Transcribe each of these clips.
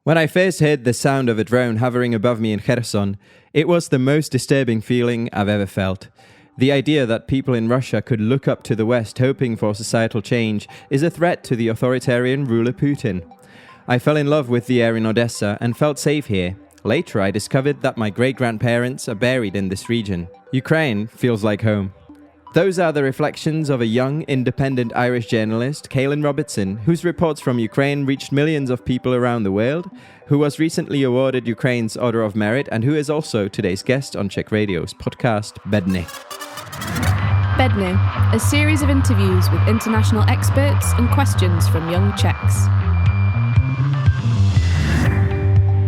When I first heard the sound of a drone hovering above me in Kherson, it was the most disturbing feeling I've ever felt. The idea that people in Russia could look up to the West hoping for societal change is a threat to the authoritarian ruler Putin. I fell in love with the air in Odessa and felt safe here. Later, I discovered that my great-grandparents are buried in this region. Ukraine feels like home. Those are the reflections of a young, independent Irish journalist, Caolan Robertson, whose reports from Ukraine reached millions of people around the world, who was recently awarded Ukraine's Order of Merit, and who is also today's guest on Czech Radio's podcast, Bedny. Bedny, a series of interviews with international experts and questions from young Czechs.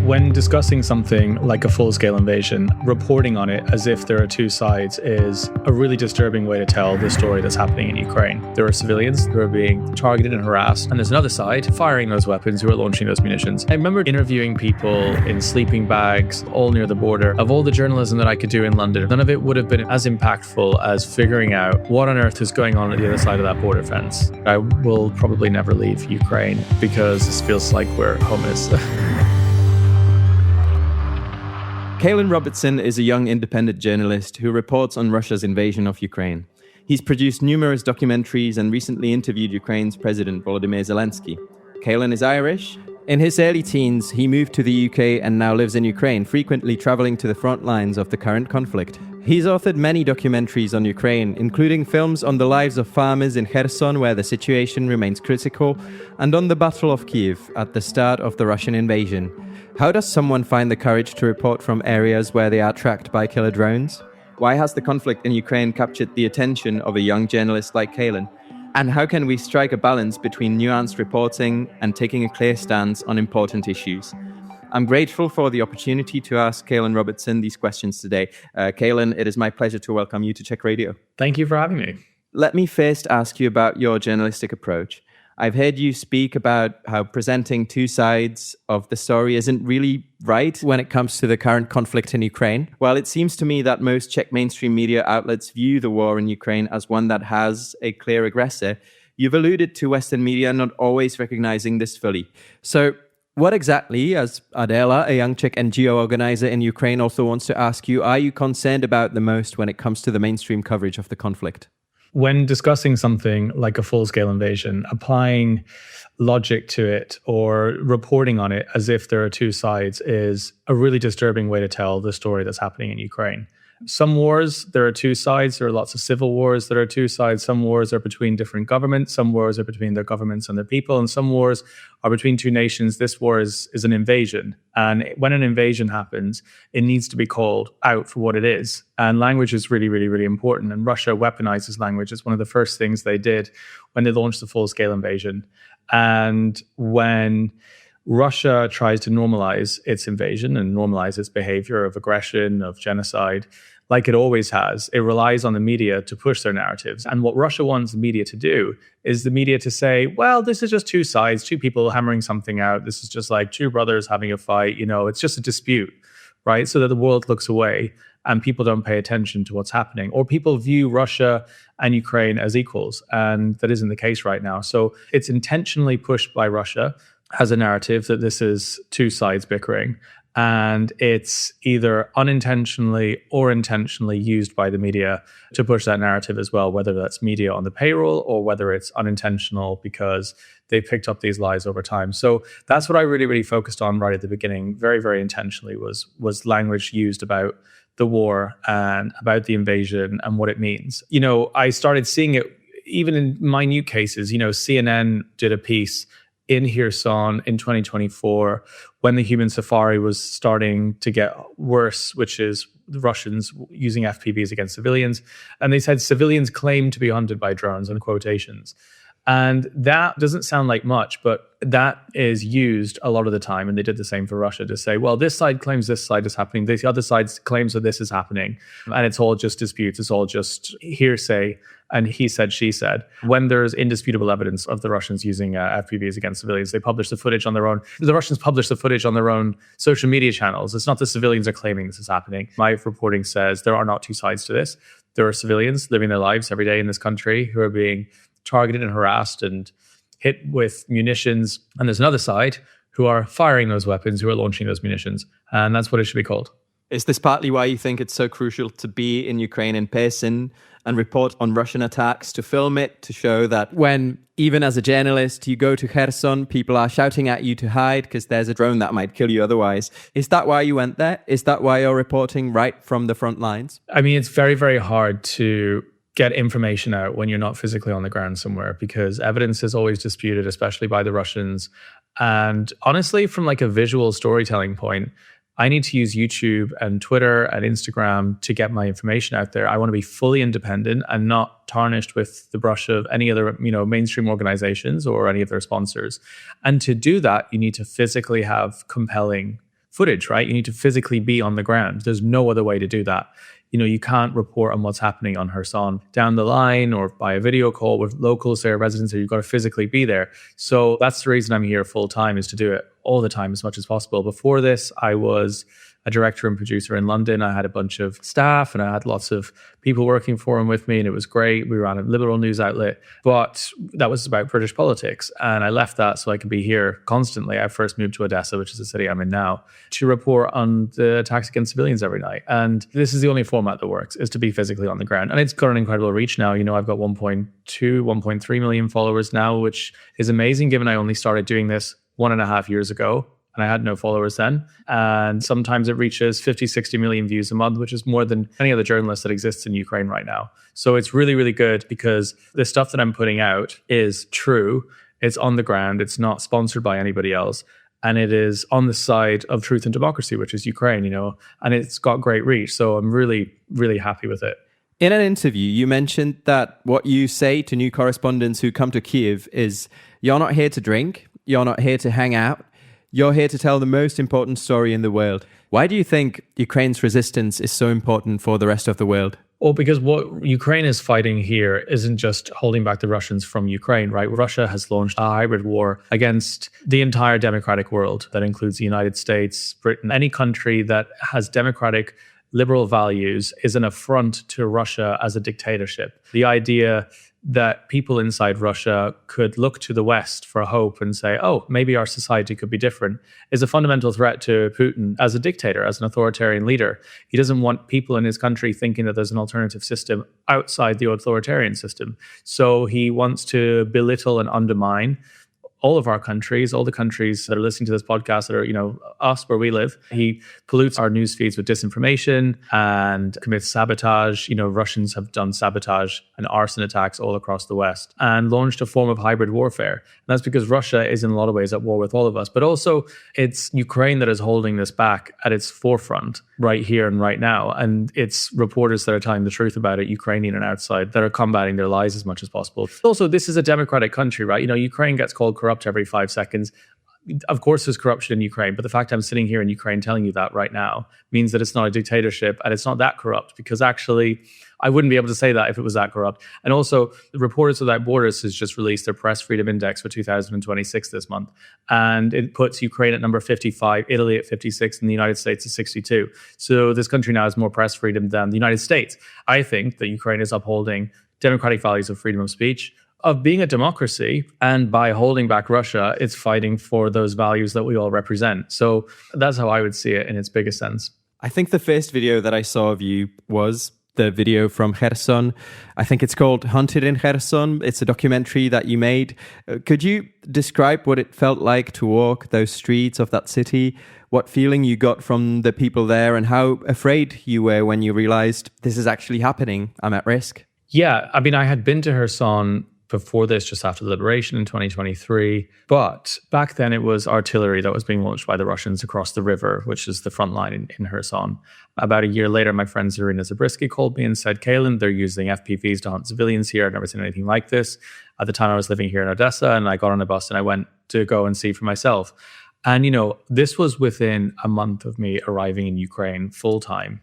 When discussing something like a full-scale invasion, reporting on it as if there are two sides is a really disturbing way to tell the story that's happening in Ukraine. There are civilians who are being targeted and harassed, and there's another side firing those weapons, who are launching those munitions. I remember interviewing people in sleeping bags all near the border. Of all the journalism that I could do in London, none of it would have been as impactful as figuring out what on earth is going on at the other side of that border fence. I will probably never leave Ukraine because this feels like where home is. Caolan Robertson is a young independent journalist who reports on Russia's invasion of Ukraine. He's produced numerous documentaries and recently interviewed Ukraine's President Volodymyr Zelensky. Caolan is Irish. In his early teens, he moved to the UK and now lives in Ukraine, frequently traveling to the front lines of the current conflict. He's authored many documentaries on Ukraine, including films on the lives of farmers in Kherson, where the situation remains critical, and on the Battle of Kyiv at the start of the Russian invasion. How does someone find the courage to report from areas where they are tracked by killer drones? Why has the conflict in Ukraine captured the attention of a young journalist like Caolan? And how can we strike a balance between nuanced reporting and taking a clear stance on important issues? I'm grateful for the opportunity to ask Caolan Robertson these questions today. Caolan, it is my pleasure to welcome you to Czech Radio. Thank you for having me. Let me first ask you about your journalistic approach. I've heard you speak about how presenting two sides of the story isn't really right when it comes to the current conflict in Ukraine. Well, it seems to me that most Czech mainstream media outlets view the war in Ukraine as one that has a clear aggressor. You've alluded to Western media not always recognizing this fully. So what exactly, as Adela, a young Czech NGO organizer in Ukraine, also wants to ask you, are you concerned about the most when it comes to the mainstream coverage of the conflict? When discussing something like a full-scale invasion, applying logic to it or reporting on it as if there are two sides is a really disturbing way to tell the story that's happening in Ukraine. Some wars, there are two sides. There are lots of civil wars that are two sides. Some wars are between different governments. Some wars are between their governments and their people. And some wars are between two nations. This war is an invasion. And when an invasion happens, it needs to be called out for what it is. And language is really, really, really important. And Russia weaponizes language. It's one of the first things they did when they launched the full-scale invasion. And when Russia tries to normalize its invasion and normalize its behavior of aggression, of genocide, like it always has, it relies on the media to push their narratives. And what Russia wants the media to do is the media to say, well, this is just two sides, two people hammering something out. This is just like two brothers having a fight. You know, it's just a dispute, right? So that the world looks away and people don't pay attention to what's happening. Or people view Russia and Ukraine as equals. And that isn't the case right now. So it's intentionally pushed by Russia has a narrative that this is two sides bickering, and it's either unintentionally or intentionally used by the media to push that narrative as well, whether that's media on the payroll or whether it's unintentional because they picked up these lies over time. So that's what I really, really focused on right at the beginning, very, very intentionally, was language used about the war and about the invasion and what it means. You know, I started seeing it even in minute cases. You know, CNN did a piece in Kherson in 2024, when the human safari was starting to get worse, which is the Russians using FPVs against civilians. And they said civilians claim to be hunted by drones, in quotations. And that doesn't sound like much, but that is used a lot of the time. And they did the same for Russia to say, well, this side claims this side is happening. The other side claims that this is happening. And it's all just disputes. It's all just hearsay. And he said, she said. When there's indisputable evidence of the Russians using FPVs against civilians, they publish the footage on their own. The Russians publish the footage on their own social media channels. It's not the civilians are claiming this is happening. My reporting says there are not two sides to this. There are civilians living their lives every day in this country who are being targeted and harassed and hit with munitions. And there's another side who are firing those weapons, who are launching those munitions. And that's what it should be called. Is this partly why you think it's so crucial to be in Ukraine in person and report on Russian attacks, to film it, to show that when, even as a journalist, you go to Kherson, people are shouting at you to hide because there's a drone that might kill you otherwise? Is that why you went there? Is that why you're reporting right from the front lines? I mean, it's very, very hard to get information out when you're not physically on the ground somewhere, because evidence is always disputed, especially by the Russians. And honestly, from like a visual storytelling point, I need to use YouTube and Twitter and Instagram to get my information out there. I want to be fully independent and not tarnished with the brush of any other, mainstream organizations or any of their sponsors. And to do that, you need to physically have compelling footage, right? You need to physically be on the ground. There's no other way to do that. You can't report on what's happening on Kherson down the line or by a video call with locals there, residents there. You've got to physically be there. So that's the reason I'm here full time, is to do it all the time as much as possible. Before this, I was a director and producer in London. I had a bunch of staff and I had lots of people working for him with me, and it was great. We ran a liberal news outlet, but that was about British politics. And I left that so I could be here constantly. I first moved to Odessa, which is the city I'm in now, to report on the attacks against civilians every night. And this is the only format that works, is to be physically on the ground. And it's got an incredible reach now. I've got 1.2, 1.3 million followers now, which is amazing given I only started doing this 1.5 years ago. And I had no followers then. And sometimes it reaches 50, 60 million views a month, which is more than any other journalist that exists in Ukraine right now. So it's really, really good because the stuff that I'm putting out is true. It's on the ground. It's not sponsored by anybody else. And it is on the side of truth and democracy, which is Ukraine, and it's got great reach. So I'm really, really happy with it. In an interview, you mentioned that what you say to new correspondents who come to Kyiv is, you're not here to drink. You're not here to hang out. You're here to tell the most important story in the world. Why do you think Ukraine's resistance is so important for the rest of the world? Well, because what Ukraine is fighting here isn't just holding back the Russians from Ukraine, right? Russia has launched a hybrid war against the entire democratic world. That includes the United States, Britain. Any country that has democratic liberal values is an affront to Russia as a dictatorship. The idea that people inside Russia could look to the West for hope and say, oh, maybe our society could be different, is a fundamental threat to Putin as a dictator, as an authoritarian leader. He doesn't want people in his country thinking that there's an alternative system outside the authoritarian system. So he wants to belittle and undermine all of our countries, all the countries that are listening to this podcast that are, us where we live. He pollutes our news feeds with disinformation and commits sabotage. Russians have done sabotage and arson attacks all across the West and launched a form of hybrid warfare. And that's because Russia is in a lot of ways at war with all of us. But also it's Ukraine that is holding this back at its forefront right here and right now. And it's reporters that are telling the truth about it, Ukrainian and outside, that are combating their lies as much as possible. Also, this is a democratic country, right? Ukraine gets called corrupt every 5 seconds. Of course, there's corruption in Ukraine, but the fact I'm sitting here in Ukraine telling you that right now means that it's not a dictatorship and it's not that corrupt, because actually I wouldn't be able to say that if it was that corrupt. And also, Reporters Without Borders has just released their press freedom index for 2026 this month. And it puts Ukraine at number 55, Italy at 56, and the United States at 62. So this country now has more press freedom than the United States. I think that Ukraine is upholding democratic values of freedom of speech, of being a democracy, and by holding back Russia, it's fighting for those values that we all represent. So that's how I would see it in its biggest sense. I think the first video that I saw of you was the video from Kherson. I think it's called Hunted in Kherson. It's a documentary that you made. Could you describe what it felt like to walk those streets of that city? What feeling you got from the people there, and how afraid you were when you realized this is actually happening? I'm at risk. Yeah, I mean, I had been to Kherson before this, just after the liberation in 2023. But back then it was artillery that was being launched by the Russians across the river, which is the front line in Kherson. About a year later, my friend Zarina Zabriskie called me and said, Caolan, they're using FPVs to hunt civilians here. I've never seen anything like this. At the time I was living here in Odessa, and I got on a bus and I went to go and see for myself. And, this was within a month of me arriving in Ukraine full time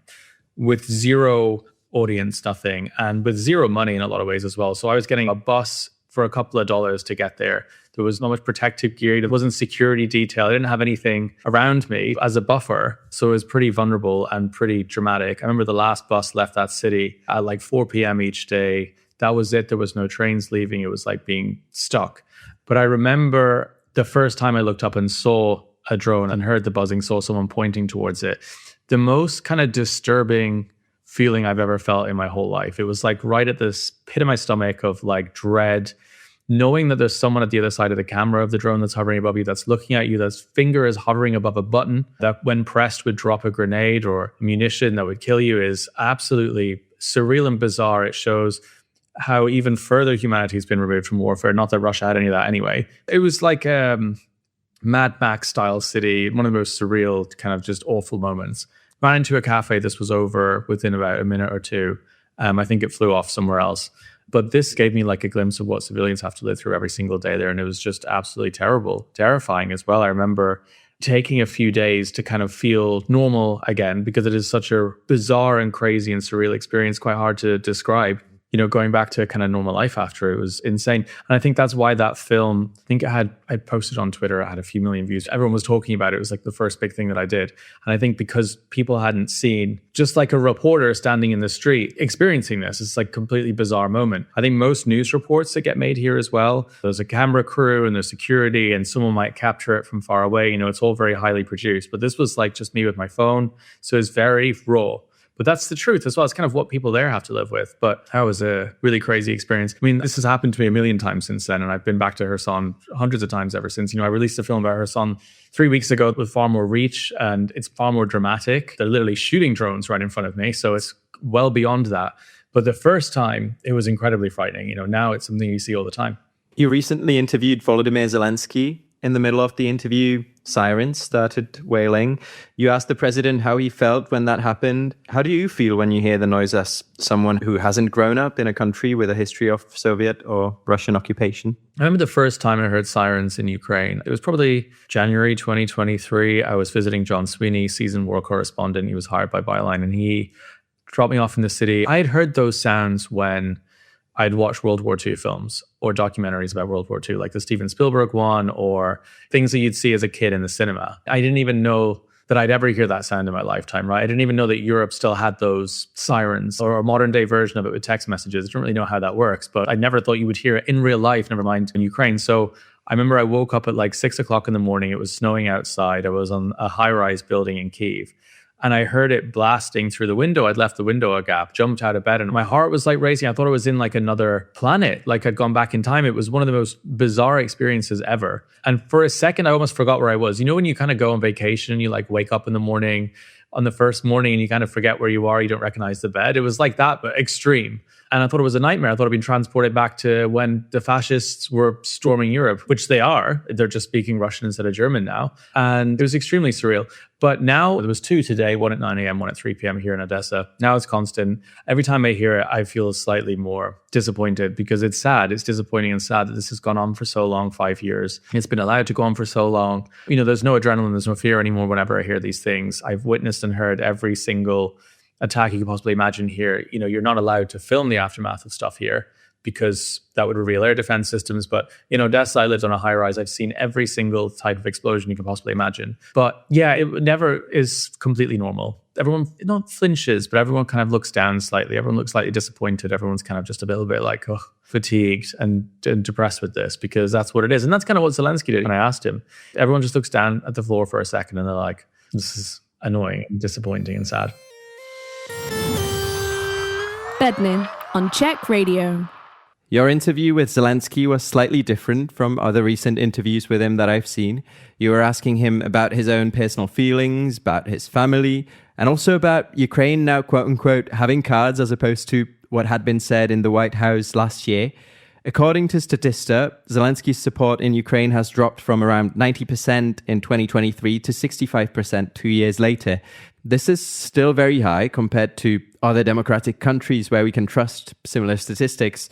with zero audience, nothing, and with zero money in a lot of ways as well. So I was getting a bus for a couple of dollars to get there. There was not much protective gear. There wasn't security detail. I didn't have anything around me as a buffer. So it was pretty vulnerable and pretty dramatic. I remember the last bus left that city at like 4 p.m. each day. That was it. There was no trains leaving. It was like being stuck. But I remember the first time I looked up and saw a drone and heard the buzzing, saw someone pointing towards it. The most kind of disturbing feeling I've ever felt in my whole life. It was like right at this pit of my stomach of like dread, knowing that there's someone at the other side of the camera of the drone that's hovering above you, that's looking at you, that's finger is hovering above a button that when pressed would drop a grenade or munition that would kill you, is absolutely surreal and bizarre. It shows how even further humanity has been removed from warfare. Not that Russia had any of that anyway. It was like Mad Max style city, one of the most surreal, kind of just awful moments. Ran into a cafe, this was over within about a minute or two. I think it flew off somewhere else. But this gave me like a glimpse of what civilians have to live through every single day there. And it was just absolutely terrible, terrifying as well. I remember taking a few days to kind of feel normal again, because it is such a bizarre and crazy and surreal experience, quite hard to describe. You know, going back to a kind of normal life after, it was insane. And I think that's why that film, I think I posted on Twitter, it had a few million views. Everyone was talking about it. It was like the first big thing that I did. And I think because people hadn't seen, just like a reporter standing in the street experiencing this, it's like a completely bizarre moment. I think most news reports that get made here as well, there's a camera crew and there's security and someone might capture it from far away. You know, it's all very highly produced. But this was like just me with my phone. So it's very raw. But that's the truth as well. It's kind of what people there have to live with. But that was a really crazy experience. I mean, this has happened to me a million times since then. And I've been back to Kherson hundreds of times ever since. You know, I released a film about Kherson 3 weeks ago with far more reach and it's far more dramatic. They're literally shooting drones right in front of me. So it's well beyond that. But the first time, it was incredibly frightening. You know, now it's something you see all the time. You recently interviewed Volodymyr Zelensky. In the middle of the interview, sirens started wailing. You asked the president how he felt when that happened. How do you feel when you hear the noise as someone who hasn't grown up in a country with a history of Soviet or Russian occupation? I remember the first time I heard sirens in Ukraine. It was probably January 2023. I was visiting John Sweeney, seasoned war correspondent. He was hired by Byline and he dropped me off in the city. I had heard those sounds when I'd watched World War II films or documentaries about World War II, like the Steven Spielberg one, or things that you'd see as a kid in the cinema. I didn't even know that I'd ever hear that sound in my lifetime, right? I didn't even know that Europe still had those sirens or a modern day version of it with text messages. I don't really know how that works, but I never thought you would hear it in real life, never mind in Ukraine. So I remember I woke up at like 6 o'clock in the morning. It was snowing outside. I was on a high-rise building in Kyiv. And I heard it blasting through the window. I'd left the window a gap, jumped out of bed, and my heart was like racing. I thought I was in like another planet, like I'd gone back in time. It was one of the most bizarre experiences ever. And for a second, I almost forgot where I was. You know, when you kind of go on vacation and you like wake up in the morning on the first morning and you kind of forget where you are, you don't recognize the bed. It was like that, but extreme. And I thought it was a nightmare. I thought I'd been transported back to when the fascists were storming Europe, which they are. They're just speaking Russian instead of German now. And it was extremely surreal. But now there was two today, one at 9 a.m., one at 3 p.m. here in Odessa. Now it's constant. Every time I hear it, I feel slightly more disappointed because it's sad. It's disappointing and sad that this has gone on for so long, 5 years. It's been allowed to go on for so long. You know, there's no adrenaline, there's no fear anymore whenever I hear these things. I've witnessed and heard every single attack you could possibly imagine here. You know, you're not allowed to film the aftermath of stuff here because that would reveal air defense systems. But in Odessa, I lived on a high rise. I've seen every single type of explosion you can possibly imagine. But yeah, it never is completely normal. Everyone not flinches, but everyone kind of looks down slightly. Everyone looks slightly disappointed. Everyone's kind of just a little bit like fatigued and depressed with this because that's what it is. And that's kind of what Zelensky did when I asked him. Everyone just looks down at the floor for a second and they're like, this is annoying and disappointing and sad. Bedny on Czech Radio. Your interview with Zelensky was slightly different from other recent interviews with him that I've seen. You were asking him about his own personal feelings, about his family, and also about Ukraine now, quote unquote, having cards as opposed to what had been said in the White House last year. According to Statista, Zelensky's support in Ukraine has dropped from around 90% in 2023 to 65% 2 years later. This is still very high compared to other democratic countries where we can trust similar statistics.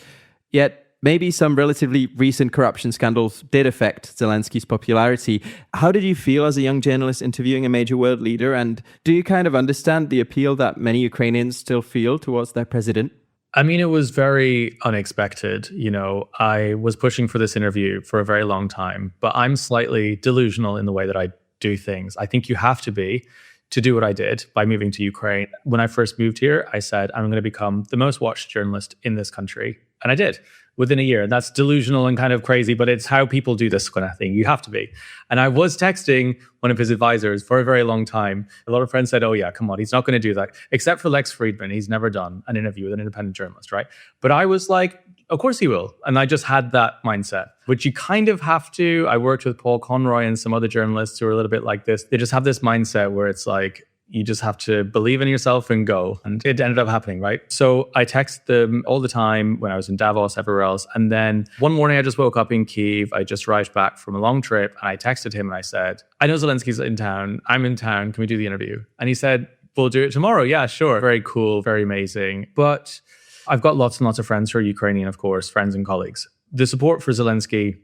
Yet, maybe some relatively recent corruption scandals did affect Zelensky's popularity. How did you feel as a young journalist interviewing a major world leader? And do you kind of understand the appeal that many Ukrainians still feel towards their president? I mean, it was very unexpected. You know, I was pushing for this interview for a very long time, but I'm slightly delusional in the way that I do things. I think you have to be to do what I did by moving to Ukraine. When I first moved here, I said, I'm going to become the most watched journalist in this country. And I did within a year. And that's delusional and kind of crazy, but it's how people do this kind of thing. You have to be. And I was texting one of his advisors for a very long time. A lot of friends said, oh yeah, come on, he's not going to do that. Except for Lex Friedman. He's never done an interview with an independent journalist, right? But I was like, of course he will. And I just had that mindset, which you kind of have to. I worked with Paul Conroy and some other journalists who are a little bit like this. They just have this mindset where it's like, you just have to believe in yourself and go. And it ended up happening, right? So I text them all the time when I was in Davos, everywhere else. And then one morning I just woke up in Kyiv. I just arrived back from a long trip and I texted him and I said, I know Zelensky's in town. I'm in town. Can we do the interview? And he said, we'll do it tomorrow. Yeah, sure. Very cool. Very amazing. But I've got lots and lots of friends who are Ukrainian, of course, friends and colleagues. The support for Zelensky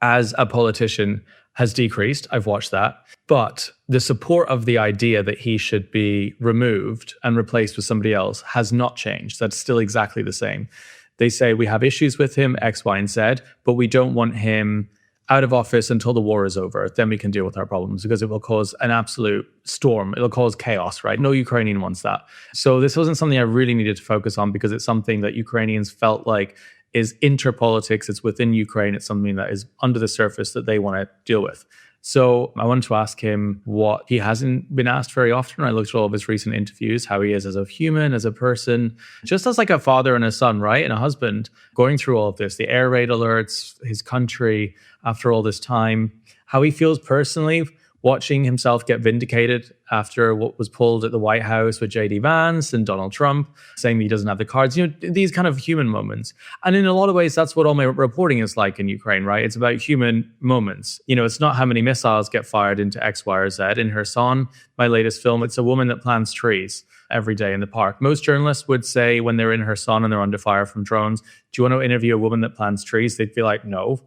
as a politician has decreased. I've watched that. But the support of the idea that he should be removed and replaced with somebody else has not changed. That's still exactly the same. They say we have issues with him, X, Y, and Z, but we don't want him out of office until the war is over. Then we can deal with our problems because it will cause an absolute storm. It'll cause chaos, right? No Ukrainian wants that. So this wasn't something I really needed to focus on because it's something that Ukrainians felt like is interpolitics. It's within Ukraine. It's something that is under the surface that they want to deal with. So I wanted to ask him what he hasn't been asked very often. I looked at all of his recent interviews, how he is as a human, as a person, just as like a father and a son, right? And a husband going through all of this, the air raid alerts, his country after all this time, how he feels personally watching himself get vindicated after what was pulled at the White House with J.D. Vance and Donald Trump, saying that he doesn't have the cards, these kind of human moments. And in a lot of ways, that's what all my reporting is like in Ukraine, right? It's about human moments. It's not how many missiles get fired into X, Y, or Z. In Kherson, my latest film, it's a woman that plants trees every day in the park. Most journalists would say when they're in Kherson and they're under fire from drones, do you want to interview a woman that plants trees? They'd be like, no.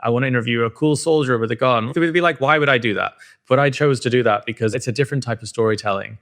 I want to interview a cool soldier with a gun. They would be like, why would I do that? But I chose to do that because it's a different type of storytelling.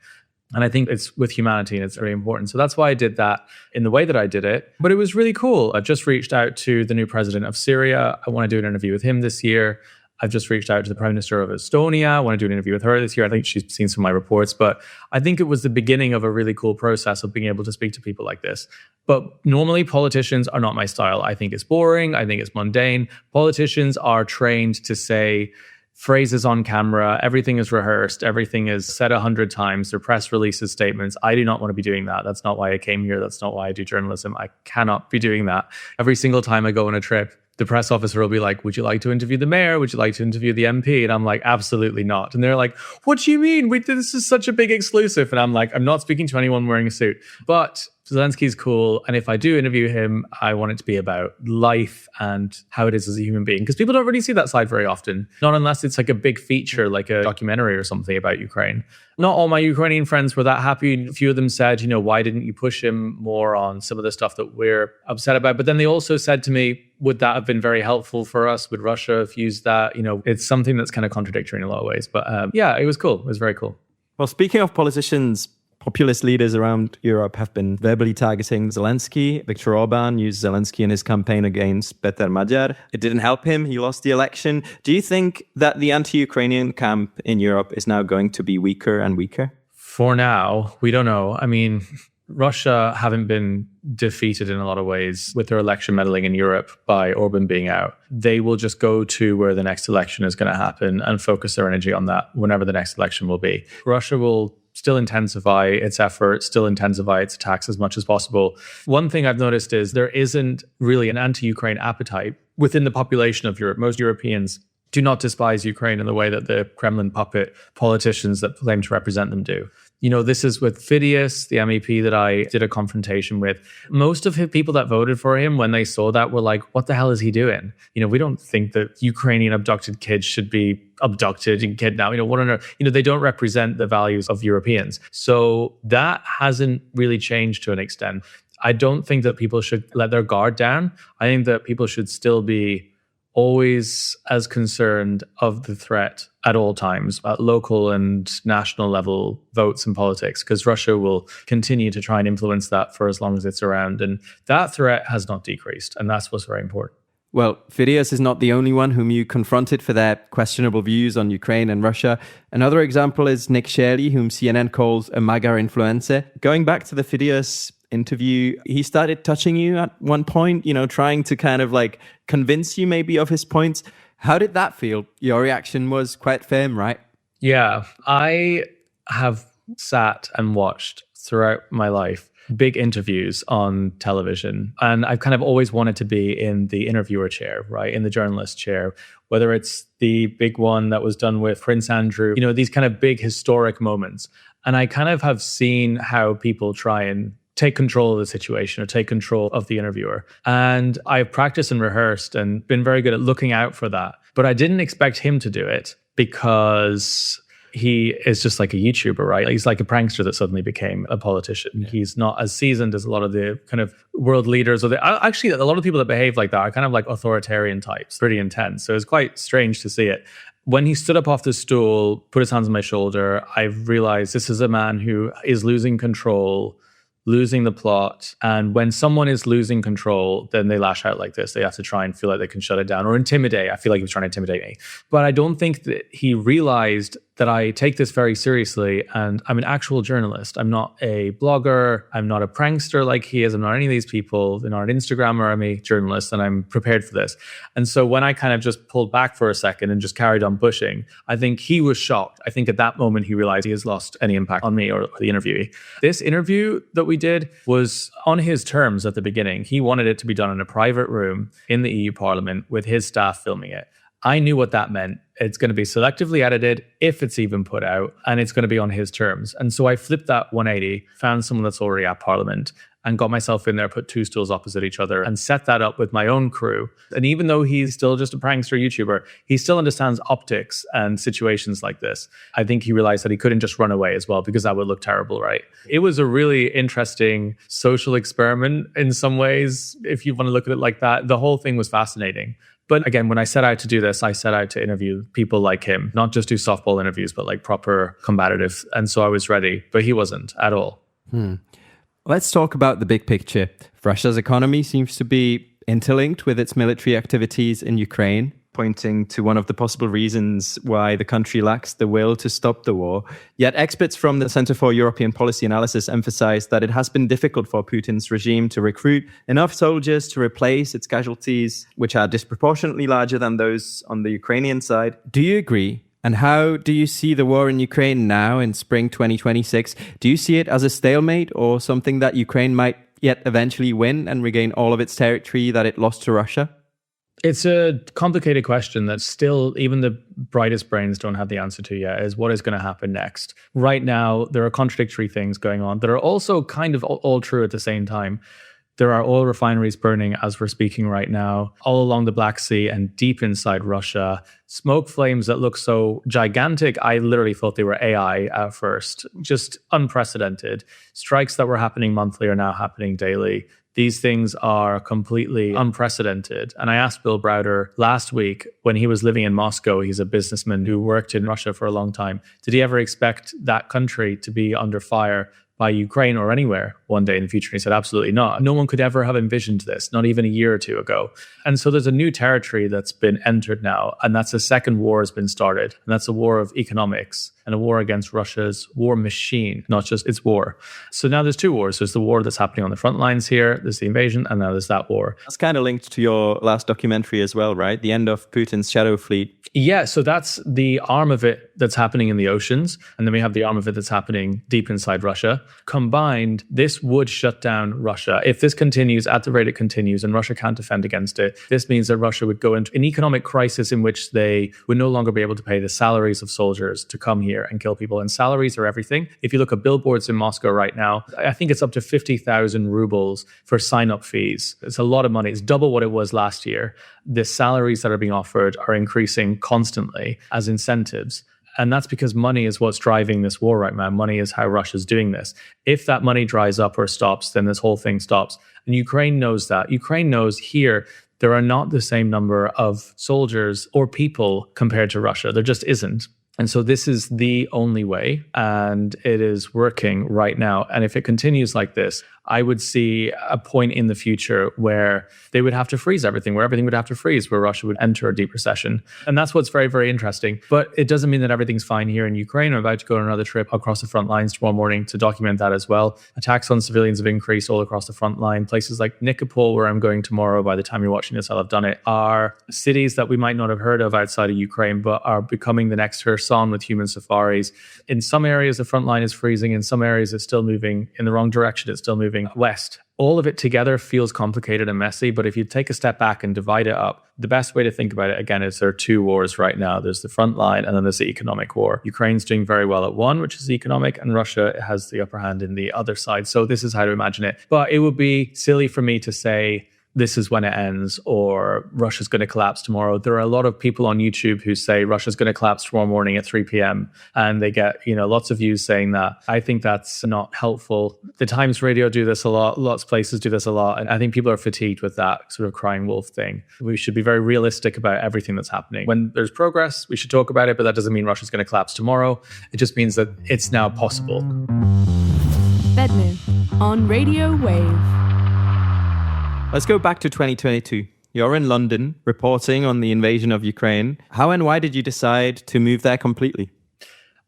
And I think it's with humanity and it's very important. So that's why I did that in the way that I did it. But it was really cool. I just reached out to the new president of Syria. I want to do an interview with him this year. I've just reached out to the Prime Minister of Estonia. I want to do an interview with her this year. I think she's seen some of my reports, but I think it was the beginning of a really cool process of being able to speak to people like this. But normally politicians are not my style. I think it's boring. I think it's mundane. Politicians are trained to say phrases on camera. Everything is rehearsed. Everything is said 100 times. Their press releases, statements. I do not want to be doing that. That's not why I came here. That's not why I do journalism. I cannot be doing that. Every single time I go on a trip, the press officer will be like, would you like to interview the mayor? Would you like to interview the MP? And I'm like, absolutely not. And they're like, what do you mean? This is such a big exclusive. And I'm like, I'm not speaking to anyone wearing a suit. But Zelensky's cool. And if I do interview him, I want it to be about life and how it is as a human being. Because people don't really see that side very often. Not unless it's like a big feature, like a documentary or something about Ukraine. Not all my Ukrainian friends were that happy. A few of them said, why didn't you push him more on some of the stuff that we're upset about? But then they also said to me, would that have been very helpful for us? Would Russia have used that? It's something that's kind of contradictory in a lot of ways. But yeah, it was cool. It was very cool. Well, speaking of politicians, populist leaders around Europe have been verbally targeting Zelensky. Viktor Orban used Zelensky in his campaign against Peter Magyar. It didn't help him. He lost the election. Do you think that the anti-Ukrainian camp in Europe is now going to be weaker and weaker? For now, we don't know. I mean, Russia haven't been defeated in a lot of ways with their election meddling in Europe by Orban being out. They will just go to where the next election is going to happen and focus their energy on that whenever the next election will be. Russia will still intensify its efforts, still intensify its attacks as much as possible. One thing I've noticed is there isn't really an anti-Ukraine appetite within the population of Europe. Most Europeans do not despise Ukraine in the way that the Kremlin puppet politicians that claim to represent them do. This is with Phidias, the MEP that I did a confrontation with. Most of the people that voted for him, when they saw that, were like, what the hell is he doing? We don't think that Ukrainian abducted kids should be abducted and kidnapped. They don't represent the values of Europeans. So that hasn't really changed to an extent. I don't think that people should let their guard down. I think that people should still be always as concerned of the threat at all times at local and national level votes and politics, because Russia will continue to try and influence that for as long as it's around. And that threat has not decreased. And that's what's very important. Well, Phidias is not the only one whom you confronted for their questionable views on Ukraine and Russia. Another example is Nick Sherley, whom CNN calls a MAGA influencer. Going back to the Phidias interview, he started touching you at one point, trying to kind of like convince you maybe of his points. How did that feel? Your reaction was quite firm, right? Yeah, I have sat and watched throughout my life big interviews on television. And I've kind of always wanted to be in the interviewer chair, right? In the journalist chair, whether it's the big one that was done with Prince Andrew, these kind of big historic moments. And I kind of have seen how people try and take control of the situation or take control of the interviewer. And I've practiced and rehearsed and been very good at looking out for that. But I didn't expect him to do it because he is just like a YouTuber, right? He's like a prankster that suddenly became a politician. Yeah. He's not as seasoned as a lot of the kind of world leaders actually, a lot of people that behave like that are kind of like authoritarian types, pretty intense. So it's quite strange to see it. When he stood up off the stool, put his hands on my shoulder, I realized this is a man who is losing control, losing the plot. And when someone is losing control, then they lash out like this. They have to try and feel like they can shut it down or intimidate. I feel like he was trying to intimidate me. But I don't think that he realized that I take this very seriously and I'm an actual journalist. I'm not a blogger. I'm not a prankster like he is. I'm not any of these people. They're not an Instagrammer. I'm a journalist and I'm prepared for this. And so when I kind of just pulled back for a second and just carried on pushing, I think he was shocked. I think at that moment he realized he has lost any impact on me or the interviewee. This interview that we did was on his terms at the beginning. He wanted it to be done in a private room in the EU Parliament with his staff filming it. I knew what that meant. It's going to be selectively edited if it's even put out, and it's going to be on his terms. And so I flipped that 180, found someone that's already at Parliament and got myself in there, put two stools opposite each other and set that up with my own crew. And even though he's still just a prankster YouTuber, he still understands optics and situations like this. I think he realized that he couldn't just run away as well because that would look terrible, right? It was a really interesting social experiment in some ways, if you want to look at it like that. The whole thing was fascinating. But again, when I set out to do this, I set out to interview people like him, not just do softball interviews, but like proper combative. And so I was ready, but he wasn't at all. Let's talk about the big picture. Russia's economy seems to be interlinked with its military activities in Ukraine, pointing to one of the possible reasons why the country lacks the will to stop the war. Yet experts from the Center for European Policy Analysis emphasize that it has been difficult for Putin's regime to recruit enough soldiers to replace its casualties, which are disproportionately larger than those on the Ukrainian side. Do you agree? And how do you see the war in Ukraine now in spring 2026? Do you see it as a stalemate or something that Ukraine might yet eventually win and regain all of its territory that it lost to Russia? It's a complicated question that still even the brightest brains don't have the answer to yet, is what is going to happen next. Right now, there are contradictory things going on that are also kind of all true at the same time. There are oil refineries burning as we're speaking right now, all along the Black Sea and deep inside Russia. Smoke flames that look so gigantic, I literally thought they were AI at first. Just unprecedented. Strikes that were happening monthly are now happening daily. These things are completely unprecedented. And I asked Bill Browder last week when he was living in Moscow, he's a businessman who worked in Russia for a long time, did he ever expect that country to be under fire by Ukraine or anywhere one day in the future? He said, absolutely not. No one could ever have envisioned this, not even a year or two ago. And so there's a new territory that's been entered now, and that's a second war has been started. And that's a war of economics and a war against Russia's war machine, not just its war. So now there's two wars. There's the war that's happening on the front lines here, there's the invasion, and now there's that war. That's kind of linked to your last documentary as well, right? The end of Putin's shadow fleet. Yeah, so that's the arm of it that's happening in the oceans. And then we have the arm of it that's happening deep inside Russia. Combined, this would shut down Russia. If this continues at the rate it continues and Russia can't defend against it, this means that Russia would go into an economic crisis in which they would no longer be able to pay the salaries of soldiers to come here and kill people. And salaries are everything. If you look at billboards in Moscow right now, I think it's up to 50,000 rubles for sign-up fees. It's a lot of money. It's double what it was last year. The salaries that are being offered are increasing constantly as incentives. And that's because money is what's driving this war right now. Money is how Russia's doing this. If that money dries up or stops, then this whole thing stops. And Ukraine knows that. Ukraine knows here there are not the same number of soldiers or people compared to Russia. There just isn't. And so this is the only way, and it is working right now. And if it continues like this, I would see a point in the future where they would have to freeze everything, where everything would have to freeze, where Russia would enter a deep recession. And that's what's very, very interesting. But it doesn't mean that everything's fine here in Ukraine. I'm about to go on another trip across the front lines tomorrow morning to document that as well. Attacks on civilians have increased all across the front line. Places like Nikopol, where I'm going tomorrow, by the time you're watching this, I'll have done it, are cities that we might not have heard of outside of Ukraine, but are becoming the next Kherson with human safaris. In some areas, the front line is freezing. In some areas, it's still moving in the wrong direction. It's still moving west. All of it together feels complicated and messy, but if you take a step back and divide it up, the best way to think about it, again, is there are two wars right now. There's the front line and then there's the economic war. Ukraine's doing very well at one, which is economic, and Russia has the upper hand in the other side. So this is how to imagine it. But it would be silly for me to say this is when it ends or Russia's going to collapse tomorrow. There are a lot of people on YouTube who say Russia's going to collapse tomorrow morning at 3 p.m. and they get, lots of views saying that. I think that's not helpful. The Times Radio do this a lot. Lots of places do this a lot. And I think people are fatigued with that sort of crying wolf thing. We should be very realistic about everything that's happening. When there's progress, we should talk about it, but that doesn't mean Russia's going to collapse tomorrow. It just means that it's now possible. Bedny on Radio Wave. Let's go back to 2022. You're in London reporting on the invasion of Ukraine. How and why did you decide to move there completely?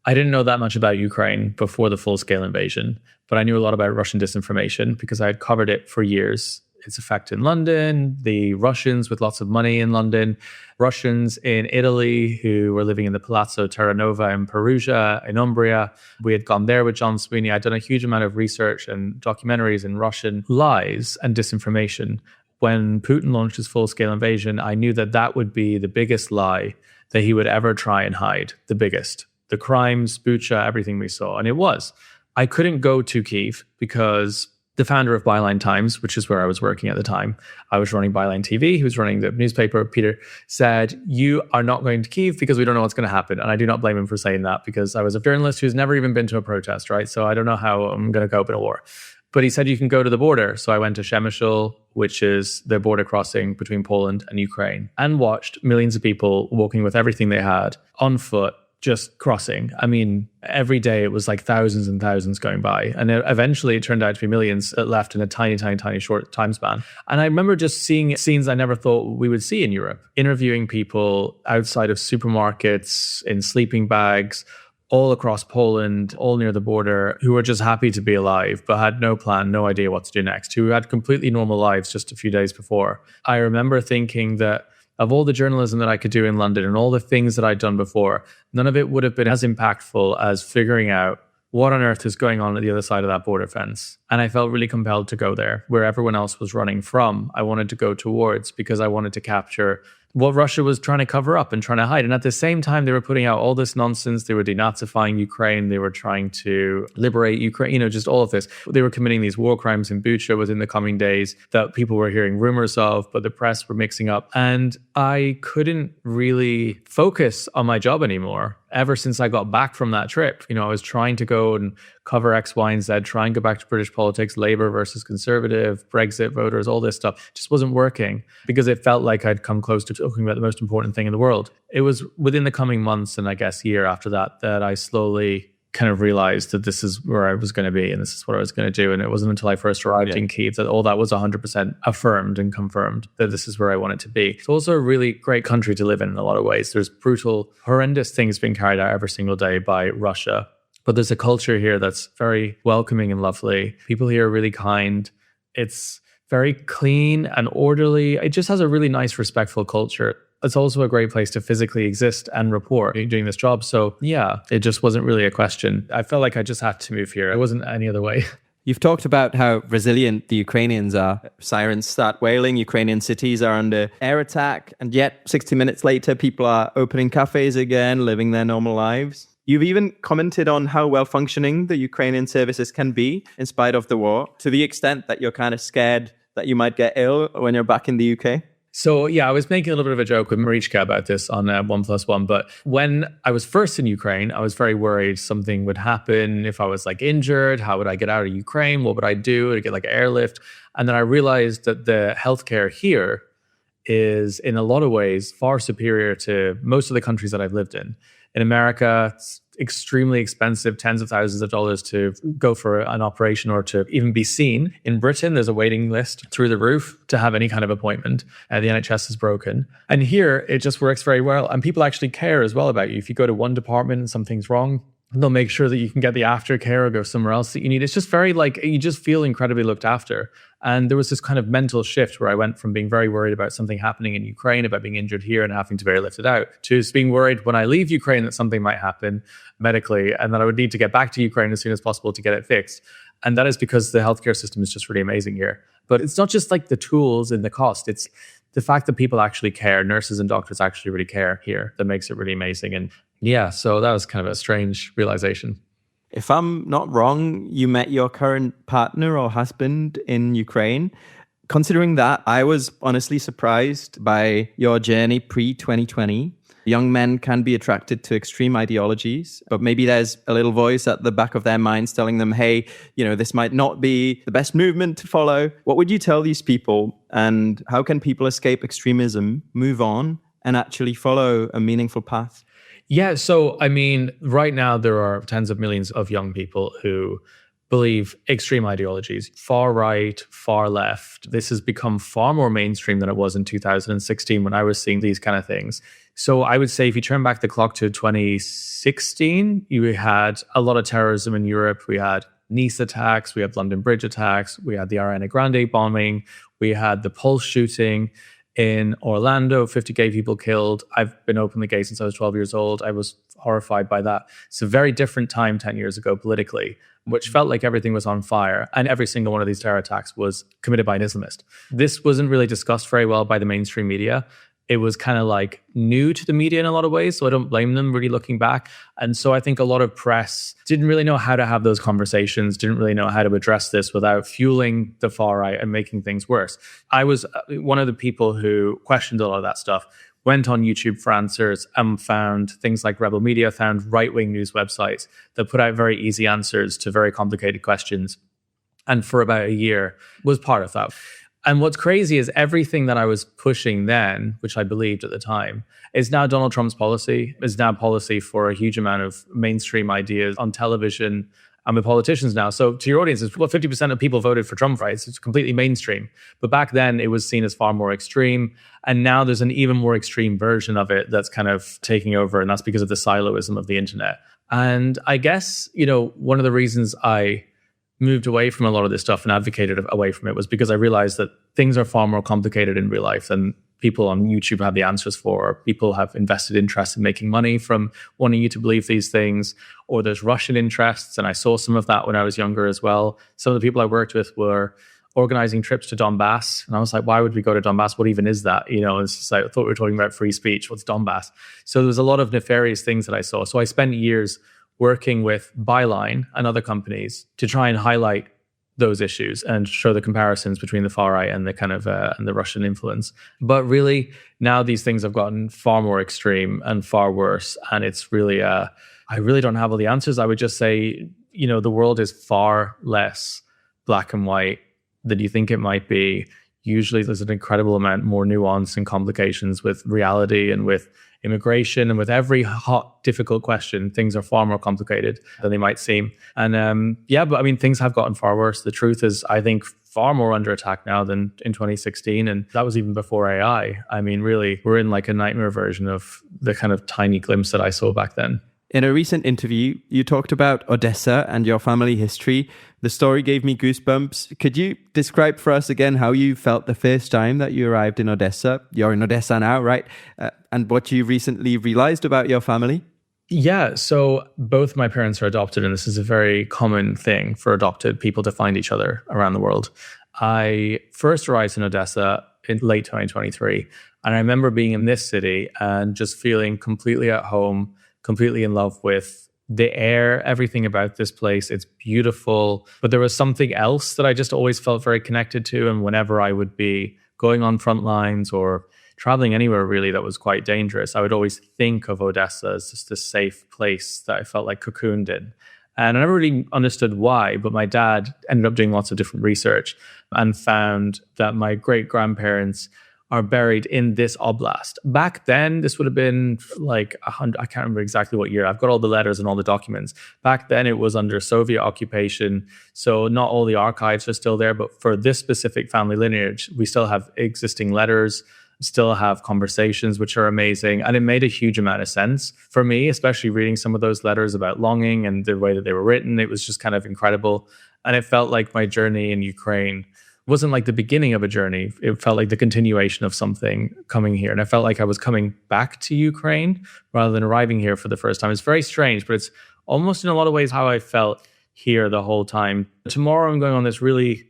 I didn't know that much about Ukraine before the full-scale invasion, but I knew a lot about Russian disinformation because I had covered it for years. Its effect in London, the Russians with lots of money in London, Russians in Italy who were living in the Palazzo Terranova in Perugia, in Umbria. We had gone there with John Sweeney. I'd done a huge amount of research and documentaries in Russian lies and disinformation. When Putin launched his full-scale invasion, I knew that that would be the biggest lie that he would ever try and hide, the biggest. The crimes, Bucha, everything we saw. And it was. I couldn't go to Kyiv because the founder of Byline Times, which is where I was working at the time, I was running Byline TV, he was running the newspaper, Peter, said, you are not going to Kyiv because we don't know what's going to happen. And I do not blame him for saying that because I was a journalist who's never even been to a protest, right? So I don't know how I'm going to cope in a war. But he said you can go to the border. So I went to Przemysl, which is the border crossing between Poland and Ukraine, and watched millions of people walking with everything they had on foot, just crossing. I mean, every day it was like thousands and thousands going by. And eventually it turned out to be millions that left in a tiny, tiny, tiny short time span. And I remember just seeing scenes I never thought we would see in Europe. Interviewing people outside of supermarkets, in sleeping bags, all across Poland, all near the border, who were just happy to be alive, but had no plan, no idea what to do next, who had completely normal lives just a few days before. I remember thinking that of all the journalism that I could do in London and all the things that I'd done before, none of it would have been as impactful as figuring out what on earth is going on at the other side of that border fence. And I felt really compelled to go there, where everyone else was running from. I wanted to go towards because I wanted to capture what Russia was trying to cover up and trying to hide. And at the same time, they were putting out all this nonsense. They were denazifying Ukraine. They were trying to liberate Ukraine, just all of this. They were committing these war crimes in Bucha within the coming days that people were hearing rumors of, but the press were mixing up. And I couldn't really focus on my job anymore. Ever since I got back from that trip, I was trying to go and cover X, Y, and Z, try and go back to British politics, Labour versus Conservative, Brexit voters, all this stuff. It just wasn't working because it felt like I'd come close to talking about the most important thing in the world. It was within the coming months and I guess year after that, that I slowly kind of realized that this is where I was going to be and this is what I was going to do. And it wasn't until I first arrived in Kyiv that all that was 100% affirmed and confirmed that this is where I wanted to be. It's also a really great country to live in a lot of ways. There's brutal, horrendous things being carried out every single day by Russia. But there's a culture here that's very welcoming and lovely. People here are really kind. It's very clean and orderly. It just has a really nice, respectful culture. It's also a great place to physically exist and report doing this job. So yeah, it just wasn't really a question. I felt like I just had to move here. It wasn't any other way. You've talked about how resilient the Ukrainians are. Sirens start wailing, Ukrainian cities are under air attack, and yet 60 minutes later, people are opening cafes again, living their normal lives. You've even commented on how well-functioning the Ukrainian services can be in spite of the war, to the extent that you're kind of scared that you might get ill when you're back in the UK. So yeah, I was making a little bit of a joke with Marichka about this on 1+1, but when I was first in Ukraine, I was very worried something would happen. If I was injured, how would I get out of Ukraine? What would I do to get airlift? And then I realized that the healthcare here is in a lot of ways far superior to most of the countries that I've lived in. In America, it's extremely expensive, tens of thousands of dollars to go for an operation or to even be seen. In Britain, there's a waiting list through the roof to have any kind of appointment. The NHS is broken. And here, it just works very well. And people actually care as well about you. If you go to one department and something's wrong, they'll make sure that you can get the aftercare or go somewhere else that you need. It's just very you just feel incredibly looked after. And there was this kind of mental shift where I went from being very worried about something happening in Ukraine, about being injured here and having to be airlifted out, to being worried when I leave Ukraine that something might happen medically and that I would need to get back to Ukraine as soon as possible to get it fixed. And that is because the healthcare system is just really amazing here. But it's not just like the tools and the cost. It's the fact that people actually care, nurses and doctors actually really care here, that makes it really amazing. And yeah, so that was kind of a strange realization. If I'm not wrong, you met your current partner or husband in Ukraine. Considering that, I was honestly surprised by your journey pre-2020. Young men can be attracted to extreme ideologies, but maybe there's a little voice at the back of their minds telling them, hey, this might not be the best movement to follow. What would you tell these people? And how can people escape extremism, move on, and actually follow a meaningful path? Yeah, so I mean, right now there are tens of millions of young people who believe extreme ideologies, far right, far left. This has become far more mainstream than it was in 2016 when I was seeing these kind of things. So I would say if you turn back the clock to 2016, you had a lot of terrorism in Europe. We had Nice attacks, we had London Bridge attacks, we had the Ariana Grande bombing, we had the Pulse shooting in Orlando, 50 gay people killed. I've been openly gay since I was 12 years old. I was horrified by that. It's a very different time 10 years ago politically, which felt like everything was on fire. And every single one of these terror attacks was committed by an Islamist. This wasn't really discussed very well by the mainstream media. It was kind of like new to the media in a lot of ways. So I don't blame them really looking back. And so I think a lot of press didn't really know how to have those conversations, didn't really know how to address this without fueling the far right and making things worse. I was one of the people who questioned a lot of that stuff, went on YouTube for answers and found things like Rebel Media, found right-wing news websites that put out very easy answers to very complicated questions. And for about a year was part of that. And what's crazy is everything that I was pushing then, which I believed at the time, is now Donald Trump's policy, is now policy for a huge amount of mainstream ideas on television and with politicians now. So to your audience, 50% of people voted for Trump, right? It's completely mainstream. But back then it was seen as far more extreme. And now there's an even more extreme version of it that's kind of taking over. And that's because of the siloism of the internet. And I guess, one of the reasons I moved away from a lot of this stuff and advocated away from it was because I realized that things are far more complicated in real life than people on YouTube have the answers for. Or people have invested interest in making money from wanting you to believe these things, or there's Russian interests. And I saw some of that when I was younger as well. Some of the people I worked with were organizing trips to Donbass. And I was like, why would we go to Donbass? What even is that? It's just like, I thought we were talking about free speech. What's Donbass? So there was a lot of nefarious things that I saw. So I spent years working with Byline and other companies to try and highlight those issues and show the comparisons between the far right and the kind of and the Russian influence. But really, now these things have gotten far more extreme and far worse. And it's really, I really don't have all the answers. I would just say, the world is far less black and white than you think it might be. Usually there's an incredible amount more nuance and complications with reality and with immigration, and with every hot, difficult question, things are far more complicated than they might seem. And but things have gotten far worse. The truth is, I think, far more under attack now than in 2016. And that was even before AI. Really, we're in like a nightmare version of the kind of tiny glimpse that I saw back then. In a recent interview, you talked about Odessa and your family history. The story gave me goosebumps. Could you describe for us again how you felt the first time that you arrived in Odessa? You're in Odessa now, right? And what you recently realized about your family? Yeah, so both my parents are adopted, and this is a very common thing for adopted people to find each other around the world. I first arrived in Odessa in late 2023, and I remember being in this city and just feeling completely at home, completely in love with the air, everything about this place. It's beautiful. But there was something else that I just always felt very connected to. And whenever I would be going on front lines or traveling anywhere really that was quite dangerous, I would always think of Odessa as just a safe place that I felt like cocooned in. And I never really understood why, but my dad ended up doing lots of different research and found that my great-grandparents are buried in this oblast. Back then, this would have been like 100, I can't remember exactly what year. I've got all the letters and all the documents. Back then, it was under Soviet occupation. So not all the archives are still there, but for this specific family lineage, we still have existing letters, still have conversations, which are amazing. And it made a huge amount of sense for me, especially reading some of those letters about longing and the way that they were written. It was just kind of incredible. And it felt like my journey in Ukraine wasn't like the beginning of a journey. It felt like the continuation of something coming here. And I felt like I was coming back to Ukraine rather than arriving here for the first time. It's very strange, but it's almost in a lot of ways how I felt here the whole time. Tomorrow I'm going on this really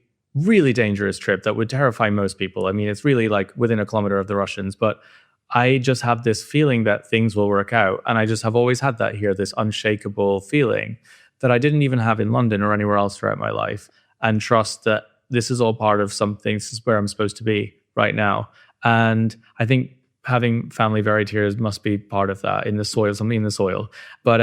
dangerous trip that would terrify most people. I mean, it's really like within a kilometer of the Russians, but I just have this feeling that things will work out. And I just have always had that here, this unshakable feeling that I didn't even have in London or anywhere else throughout my life, and trust that this is all part of something. This is where I'm supposed to be right now. And I think having family buried here must be part of that, in the soil, something in the soil. But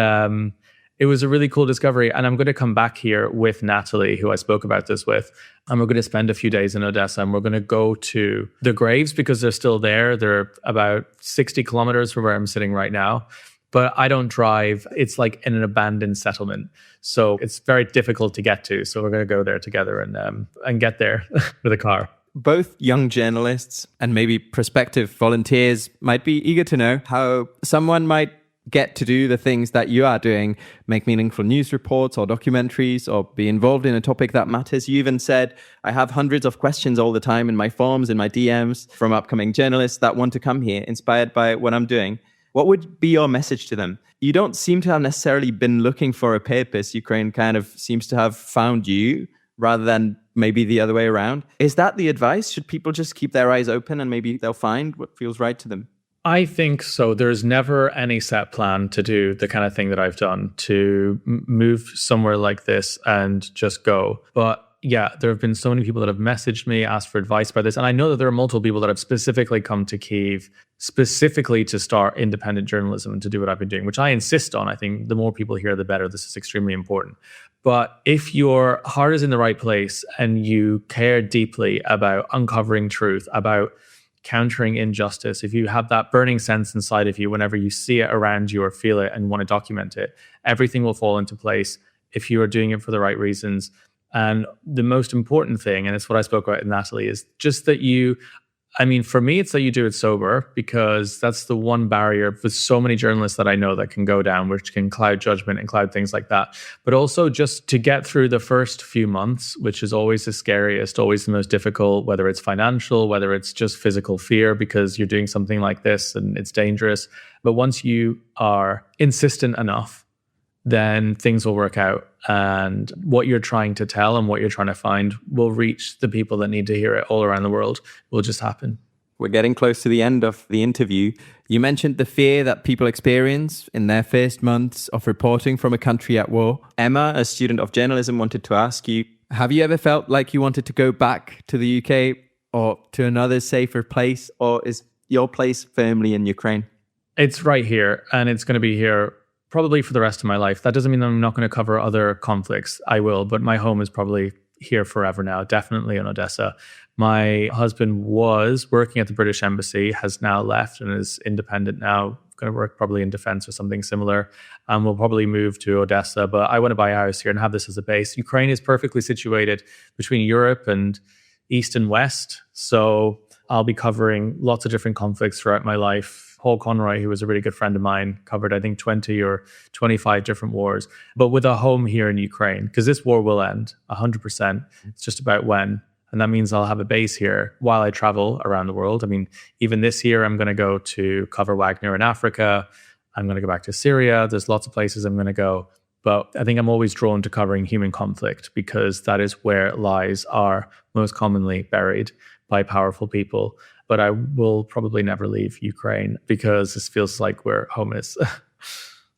it was a really cool discovery. And I'm going to come back here with Natalie, who I spoke about this with. And we're going to spend a few days in Odessa, and we're going to go to the graves because they're still there. They're about 60 kilometers from where I'm sitting right now. But I don't drive. It's like in an abandoned settlement. So it's very difficult to get to. So we're going to go there together and get there with a car. Both young journalists and maybe prospective volunteers might be eager to know how someone might get to do the things that you are doing, make meaningful news reports or documentaries, or be involved in a topic that matters. You even said, I have hundreds of questions all the time in my forums, in my DMs from upcoming journalists that want to come here, inspired by what I'm doing. What would be your message to them? You don't seem to have necessarily been looking for a purpose. Ukraine kind of seems to have found you rather than maybe the other way around. Is that the advice? Should people just keep their eyes open and maybe they'll find what feels right to them? I think so. There's never any set plan to do the kind of thing that I've done, to move somewhere like this and just go. But yeah, there have been so many people that have messaged me, asked for advice about this. And I know that there are multiple people that have specifically come to Kyiv, specifically to start independent journalism and to do what I've been doing, which I insist on. I think the more people hear, the better. This is extremely important. But if your heart is in the right place and you care deeply about uncovering truth, about countering injustice, if you have that burning sense inside of you whenever you see it around you or feel it and want to document it, everything will fall into place if you are doing it for the right reasons. And the most important thing, and it's what I spoke about with Natalie, is just that for me, it's that you do it sober, because that's the one barrier with so many journalists that I know that can go down, which can cloud judgment and cloud things like that. But also just to get through the first few months, which is always the scariest, always the most difficult, whether it's financial, whether it's just physical fear because you're doing something like this and it's dangerous. But once you are insistent enough, then things will work out, and what you're trying to tell and what you're trying to find will reach the people that need to hear it all around the world. It will just happen. We're getting close to the end of the interview. You mentioned the fear that people experience in their first months of reporting from a country at war. Emma, a student of journalism, wanted to ask you, have you ever felt like you wanted to go back to the UK or to another safer place, or is your place firmly in Ukraine? It's right here, and it's going to be here probably for the rest of my life. That doesn't mean that I'm not going to cover other conflicts. I will, but my home is probably here forever now, definitely in Odessa. My husband was working at the British Embassy, has now left and is independent now, going to work probably in defense or something similar. And we'll probably move to Odessa, but I want to buy a house here and have this as a base. Ukraine is perfectly situated between Europe and East and West. So I'll be covering lots of different conflicts throughout my life. Paul Conroy, who was a really good friend of mine, covered, I think, 20 or 25 different wars, but with a home here in Ukraine, because this war will end 100%. It's just about when. And that means I'll have a base here while I travel around the world. I mean, even this year, I'm going to go to cover Wagner in Africa. I'm going to go back to Syria. There's lots of places I'm going to go. But I think I'm always drawn to covering human conflict, because that is where lies are most commonly buried by powerful people. But I will probably never leave Ukraine, because this feels like where home is.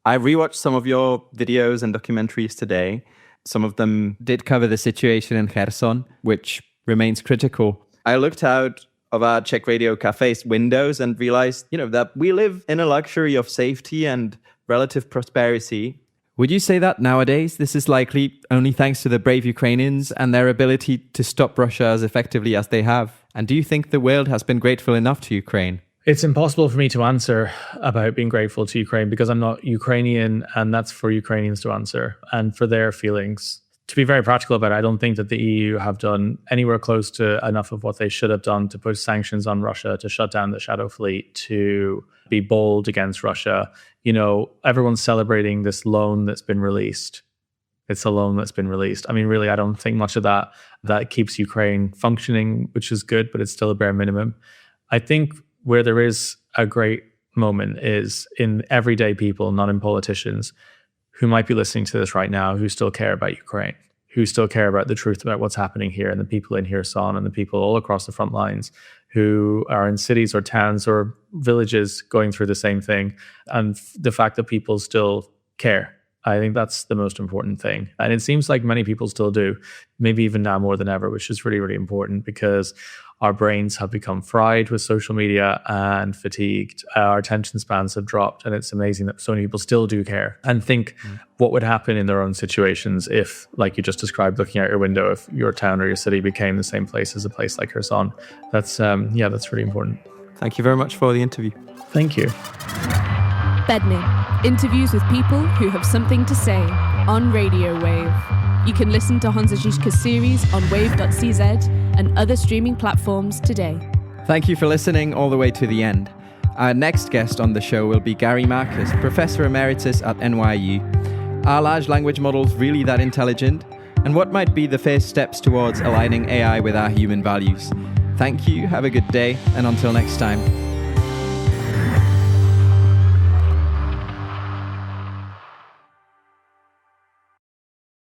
I rewatched some of your videos and documentaries today. Some of them did cover the situation in Kherson, which remains critical. I looked out of our Czech Radio Cafe's windows and realized, that we live in a luxury of safety and relative prosperity. Would you say that nowadays this is likely only thanks to the brave Ukrainians and their ability to stop Russia as effectively as they have? And do you think the world has been grateful enough to Ukraine? It's impossible for me to answer about being grateful to Ukraine because I'm not Ukrainian, and that's for Ukrainians to answer and for their feelings. To be very practical about it, I don't think that the EU have done anywhere close to enough of what they should have done to put sanctions on Russia, to shut down the shadow fleet, to be bold against Russia. You know, everyone's celebrating this loan that's been released. It's a loan that's been released. I mean, really, I don't think much of that keeps Ukraine functioning, which is good, but it's still a bare minimum. I think where there is a great moment is in everyday people, not in politicians, who might be listening to this right now, who still care about Ukraine, who still care about the truth about what's happening here, and the people in Kherson and the people all across the front lines who are in cities or towns or villages going through the same thing. And the fact that people still care, I think that's the most important thing. And it seems like many people still do, maybe even now more than ever, which is really, really important because our brains have become fried with social media and fatigued. Our attention spans have dropped, and it's amazing that so many people still do care and think what would happen in their own situations if, like you just described, looking out your window, if your town or your city became the same place as a place like Kherson. That's really important. Thank you very much for the interview. Thank you. Bedny, interviews with people who have something to say on Radio Wave. You can listen to Honza Zizka's series on wave.cz and other streaming platforms today. Thank you for listening all the way to the end. Our next guest on the show will be Gary Marcus, Professor Emeritus at NYU. Are large language models really that intelligent? And what might be the first steps towards aligning AI with our human values? Thank you, have a good day, and until next time.